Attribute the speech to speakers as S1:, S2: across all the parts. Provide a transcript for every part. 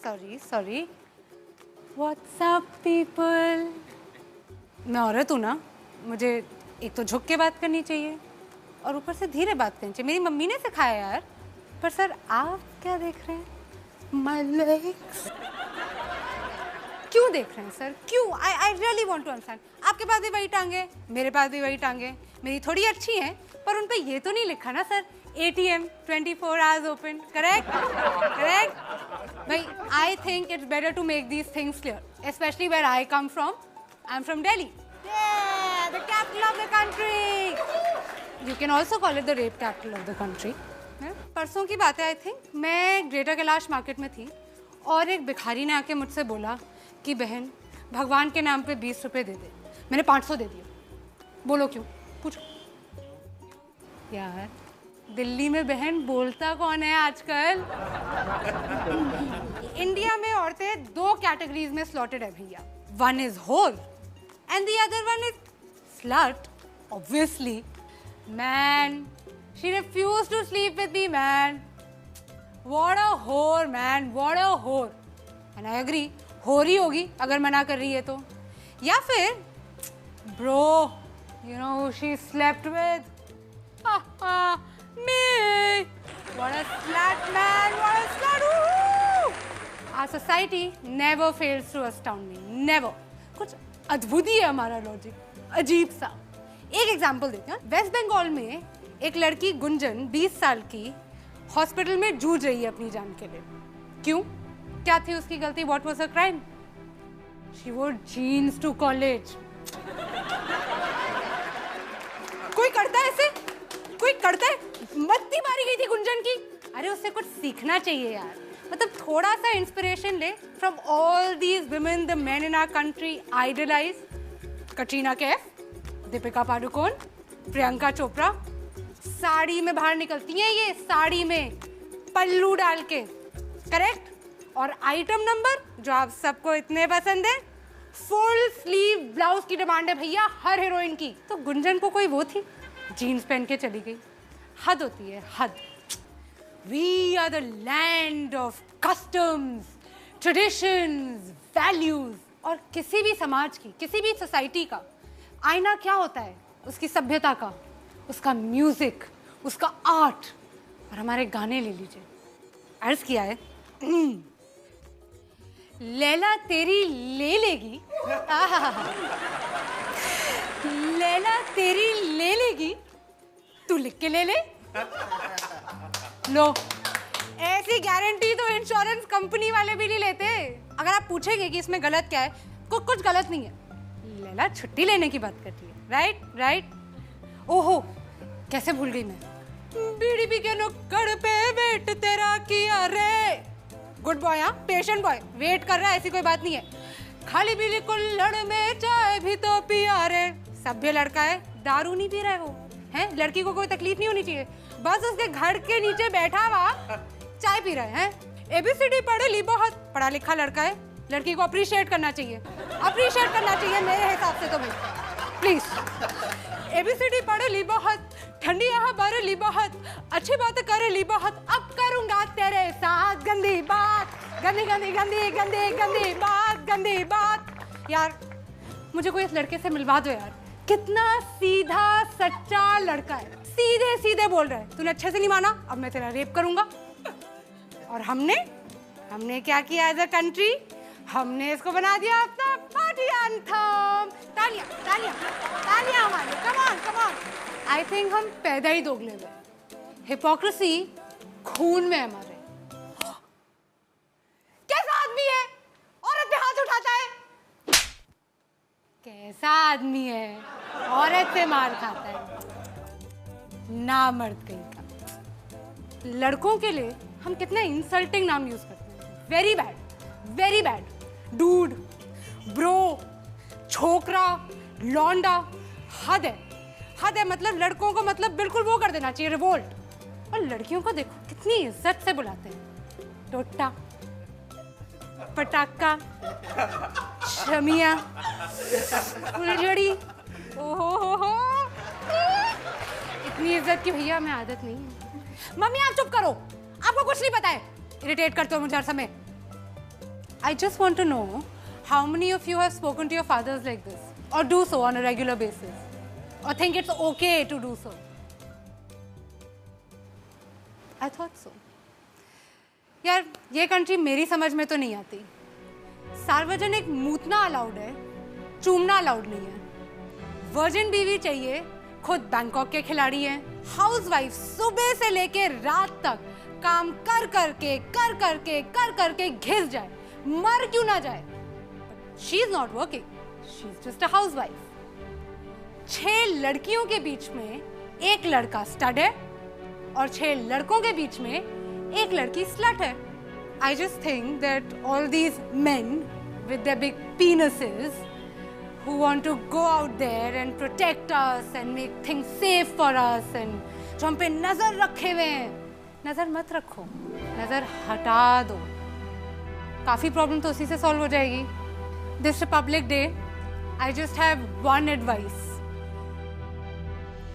S1: Sorry. What's up people. मैं औरत हूँ ना, मुझे एक तो झुक के बात करनी चाहिए और ऊपर से धीरे बात करनी चाहिए। मेरी मम्मी ने सिखाया यार। पर सर आप क्या देख रहे हैं? My legs. क्यों देख रहे हैं सर? क्यों? I really want to understand. आपके पास भी वही टांगे, मेरे पास भी वही टांगे। मेरी थोड़ी अच्छी हैं, पर उन पे ये तो नहीं लिखा ना sir ATM 24 hours open. Correct? भाई, I think it's better to make these things clear, especially where I come from. I'm from Delhi. Yeah, the capital of the country. You can also call it the rape capital of the country. परसों की बात है, I think मैं greater Kailash market में थी और एक भिखारी ने आके मुझसे बोला कि बहन भगवान के नाम पे 20 रुपए दे दे। मैंने 500 दे दिया। बोलो क्यों? पूछो यार। दिल्ली में बहन बोलता कौन है आजकल? इंडिया में औरतें 2 कैटेगरीज में स्लॉटेड है भैया। One is whore and the other one is slut. Obviously man, she refused to sleep with me man. What a whore man, what a होर। एंड आई एग्री, होर ही होगी अगर मना कर रही है तो। या फिर bro, you know who she slept with? Me! What a slut, man! What a slut! Woo! Our society never fails to astound me. Never. कुछ अद्भुत ही है हमारा लॉजिक, अजीब सा। एक एग्जाम्पल देते हैं। वेस्ट बंगाल में एक लड़की गुंजन 20 साल की हॉस्पिटल में जूझ रही है अपनी जान के लिए। क्यों? क्या थी उसकी गलती? What was her crime? She wore jeans to college. कोई करता है ऐसे? कोई करता है? मत्ती मारी गई थी गुंजन की। अरे उससे कुछ सीखना चाहिए यार। मतलब थोड़ा सा इंस्पिरेशन ले from all these women the men in our country idolise. Katrina Kaif, Deepika Padukone, Priyanka Chopra. Sari में बाहर निकलती हैं ये, साड़ी में पल्लू डाल के। करेक्ट? और आइटम नंबर जो आप सबको इतने पसंद है, फुल स्लीव ब्लाउज की डिमांड है भैया हर हीरोइन की। तो गुंजन को कोई वो थी, जीन्स पहन के चली गई। हद होती है, हद। We are the land of customs, traditions, values. और किसी भी समाज की, किसी भी सोसाइटी का आईना क्या होता है? उसकी सभ्यता का, उसका म्यूजिक, उसका आर्ट। और हमारे गाने ले लीजिए। अर्ज किया है लैला तेरी ले लेगी, लैला तेरी ले लेगी, तू लिख के ले ले। लो, ऐसी गारंटी तो इंश्योरेंस कंपनी वाले भी नहीं लेते। अगर आप पूछेंगे कि इसमें गलत क्या है, कुछ गलत नहीं है। लैला छुट्टी लेने की बात करती है। राइट। ओहो, कैसे भूल गई मैं। बीड़ी पी के नुक्कड़ पे वेट तेरा किया रे। गुड बॉय, हाँ, पेशेंट बॉय, वेट कर रहा है, ऐसी कोई बात नहीं है। खाली पीली कुल्हड़ में चाय भी तो पिया रे। सभ्य लड़का है, दारू नहीं पी रहा है वो, है? लड़की को कोई तकलीफ नहीं होनी चाहिए, बस उसके घर के नीचे बैठा हुआ चाय पी रहा है। ABCD पढ़े ली बहुत, पढ़ा लिखा लड़का है। लड़की को अप्रिशिएट करना चाहिए, अप्रिशिएट करना चाहिए मेरे हिसाब से तो भाई, प्लीज। ABCD पढ़े ली बहुत, ठंडी यहाँ बारे ली बहुत, अच्छी बात करे ली बहुत, अब करूंगा तेरे साथ गंदी बात, गंदी गंदी गंदी गंदी गंदी बात, गंदी बात। यार मुझे कोई इस लड़के से मिलवा दो यार। कितना सीधा सच्चा लड़का है, सीधे सीधे बोल रहा है, तूने अच्छे से नहीं माना, अब मैं तेरा रेप करूंगा। और हमने क्या किया एज अ कंट्री? हमने इसको बना दिया अपना पार्टी एंथम। तालियां तालियां तालियां हमारे, कम ऑन। आई थिंक हम पैदा ही दोगले हुए। हिपोक्रेसी खून में हमारे। कैसा आदमी है? औरत पे हाथ उठाता है। कैसा आदमी है? औरत से मार खाता है। ना मर्द कहीं का। लड़कों के लिए हम कितने इंसल्टिंग नाम यूज करते हैं। Very bad. डूड, ब्रो, छोकरा, लौंडा। हद है। मतलब लड़कों को मतलब बिल्कुल वो कर देना चाहिए, रिवोल्ट। और लड़कियों को देखो कितनी इज्जत से बुलाते हैं। टोटा, पटाखा, शमिया, फुलझड़ी। ओहो, इतनी इज्जत की भैया हमें आदत नहीं है। मम्मी आप चुप करो, आपको कुछ नहीं पता है। इरिटेट करते हो मुझे हर समय। I just want to know how many of you have spoken to your fathers like this, or do so on a regular basis, or think it's okay to do so. I thought so. यार ये country मेरी समझ में तो नहीं आती. सार्वजनिक मूतना allowed है, चूमना अलाउड नहीं है. वर्जिन बीवी चाहिए, खुद बैंकॉक के खिलाड़ी हैं. हाउसवाइफ सुबह से लेके रात तक काम कर करके घिस जाए, मर क्यों ना जाए. She is not working, she is just a housewife. 6 लड़कियों के बीच में एक लड़का स्टड है और 6 लड़कों के बीच में एक लड़की स्लट है. I just think that all these men with their big penises who want to go out there and protect us and make things safe for us and जो हम पे नजर रखे हुए हैं, नजर मत रखो, नजर हटा दो. काफी प्रॉब्लम तो उसी से सॉल्व हो जाएगी. This Republic Day, I just have one advice.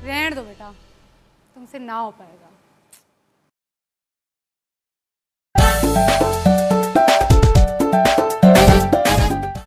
S1: रहने दो बेटा, तुमसे ना हो पाएगा.